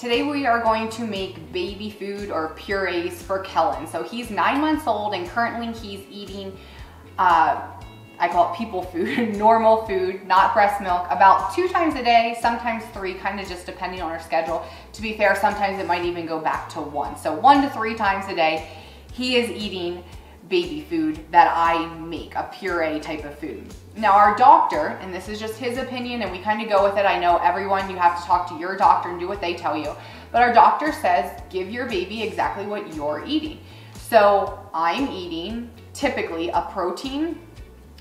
Today we are going to make baby food or purees for Kellen. So he's 9 months old and currently he's eating, I call it people food, normal food, not breast milk, about 2 times a day, sometimes 3, kind of just depending on our schedule. To be fair, sometimes it might even go back to 1. So 1 to 3 times a day, he is eating baby food that I make, a puree type of food. Now our doctor, and this is just his opinion and we kind of go with it. I know everyone, you have to talk to your doctor and do what they tell you. But our doctor says, give your baby exactly what you're eating. So I'm eating typically a protein,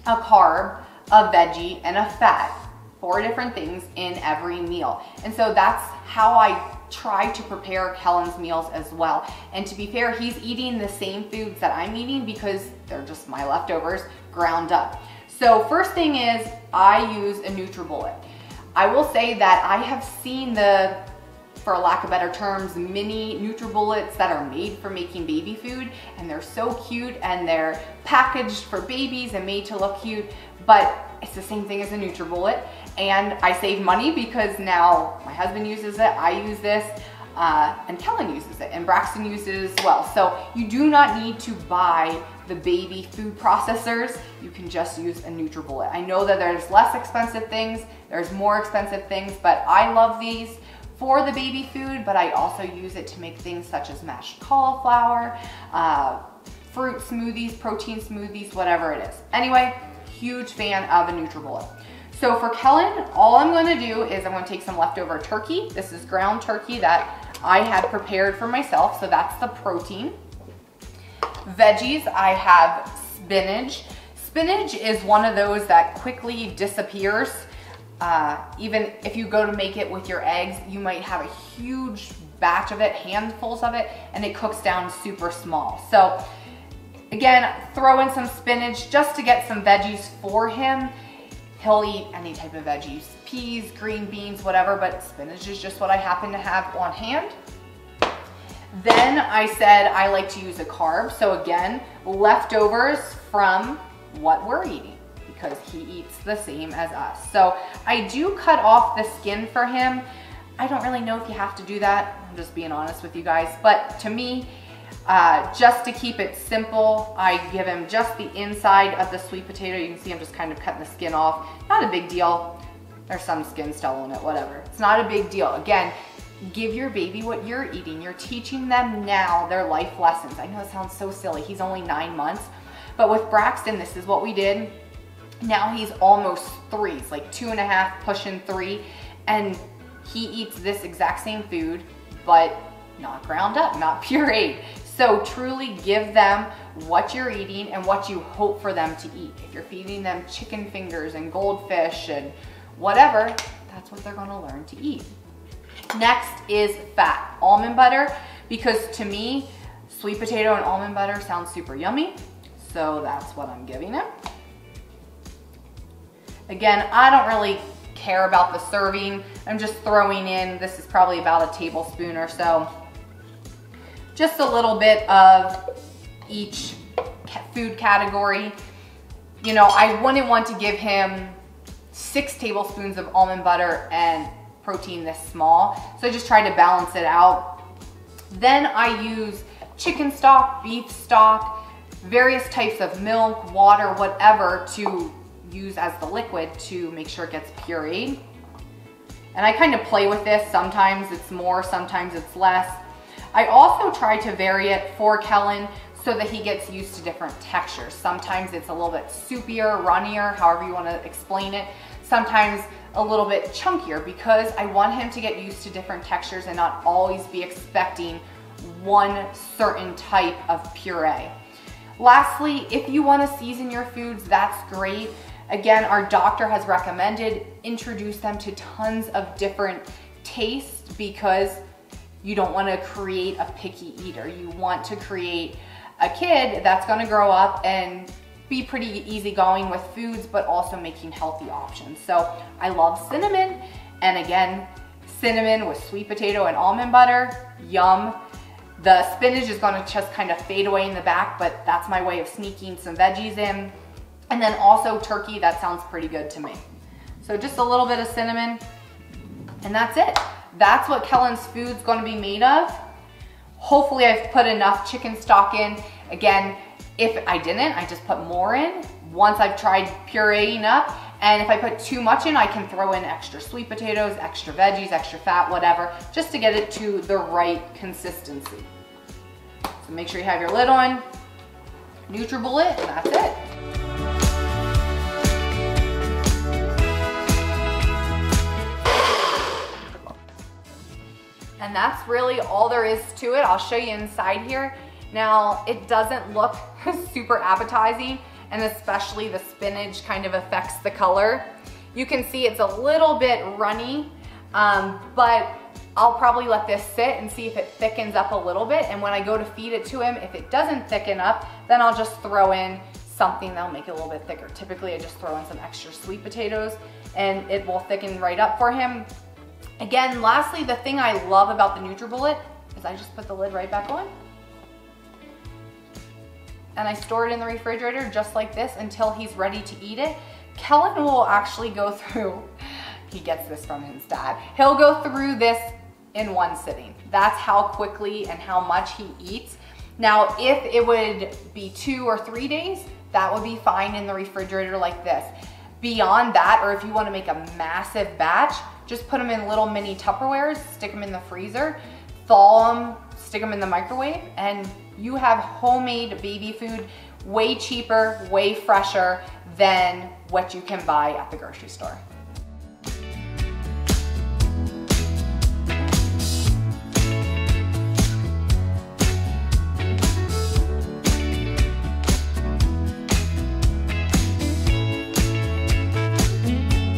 a carb, a veggie, and a fat. 4 different things in every meal. And so that's how I try to prepare Kellen's meals as well. And to be fair, he's eating the same foods that I'm eating because they're just my leftovers ground up. So first thing is I use a Nutribullet. I will say that I have seen the, for lack of better terms, mini Nutribullets that are made for making baby food, and they're so cute and they're packaged for babies and made to look cute, but it's the same thing as a Nutribullet. And I save money because now my husband uses it, I use this, and Kellen uses it, and Braxton uses it as well. So you do not need to buy the baby food processors. You can just use a Nutribullet. I know that there's less expensive things, there's more expensive things, but I love these for the baby food, but I also use it to make things such as mashed cauliflower, fruit smoothies, protein smoothies, whatever it is. Anyway, huge fan of a Nutribullet. So for Kellen, all I'm gonna do is I'm gonna take some leftover turkey. This is ground turkey that I had prepared for myself, so that's the protein. Veggies, I have spinach. Spinach is one of those that quickly disappears. Even if you go to make it with your eggs, you might have a huge batch of it, handfuls of it, and it cooks down super small. So again, throw in some spinach just to get some veggies for him. He'll eat any type of veggies, peas, green beans, whatever, but spinach is just what I happen to have on hand. Then I said I like to use a carb. So again, leftovers from what we're eating, because he eats the same as us. So I do cut off the skin for him. I don't really know if you have to do that. I'm just being honest with you guys. But to me, just to keep it simple, I give him just the inside of the sweet potato. You can see I'm just kind of cutting the skin off. Not a big deal. There's some skin still on it, whatever. It's not a big deal. Again, give your baby what you're eating. You're teaching them now their life lessons. I know it sounds so silly. He's only 9 months. But with Braxton, this is what we did. Now he's almost 3. He's like 2.5, pushing 3. And he eats this exact same food, but not ground up, not pureed. So truly give them what you're eating and what you hope for them to eat. If you're feeding them chicken fingers and goldfish and whatever, that's what they're gonna learn to eat. Next is fat, almond butter, because to me, sweet potato and almond butter sounds super yummy. So that's what I'm giving him. Again, I don't really care about the serving. I'm just throwing in, this is probably about a tablespoon or so. Just a little bit of each food category. You know, I wouldn't want to give him 6 tablespoons of almond butter and protein this small. So I just try to balance it out. Then I use chicken stock, beef stock, various types of milk, water, whatever to use as the liquid to make sure it gets pureed. And I kind of play with this. Sometimes it's more, sometimes it's less. I also try to vary it for Kellen so that he gets used to different textures. Sometimes it's a little bit soupier, runnier, however you want to explain it. Sometimes a little bit chunkier, because I want him to get used to different textures and not always be expecting one certain type of puree. Lastly, if you want to season your foods, that's great. Again, our doctor has recommended introduce them to tons of different tastes, because you don't want to create a picky eater. You want to create a kid that's going to grow up and be pretty easygoing with foods, but also making healthy options. So I love cinnamon, and again, cinnamon with sweet potato and almond butter, yum. The spinach is going to just kind of fade away in the back, but that's my way of sneaking some veggies in. And then also turkey, that sounds pretty good to me. So just a little bit of cinnamon, and that's it. That's what Kellen's food's gonna be made of. Hopefully I've put enough chicken stock in. Again, if I didn't, I just put more in once I've tried pureeing up. And if I put too much in, I can throw in extra sweet potatoes, extra veggies, extra fat, whatever, just to get it to the right consistency. So make sure you have your lid on, Nutribullet, and that's it. And that's really all there is to it. I'll show you inside here. Now, it doesn't look super appetizing, and especially the spinach kind of affects the color. You can see it's a little bit runny, but I'll probably let this sit and see if it thickens up a little bit. And when I go to feed it to him, if it doesn't thicken up, then I'll just throw in something that'll make it a little bit thicker. Typically, I just throw in some extra sweet potatoes and it will thicken right up for him. Again, lastly, the thing I love about the Nutribullet is I just put the lid right back on. And I store it in the refrigerator just like this until he's ready to eat it. Kellen will actually go through, he gets this from his dad, he'll go through this in one sitting. That's how quickly and how much he eats. Now, if it would be 2 or 3 days, that would be fine in the refrigerator like this. Beyond that, or if you want to make a massive batch, just put them in little mini Tupperwares, stick them in the freezer, thaw them, stick them in the microwave, and you have homemade baby food way cheaper, way fresher than what you can buy at the grocery store.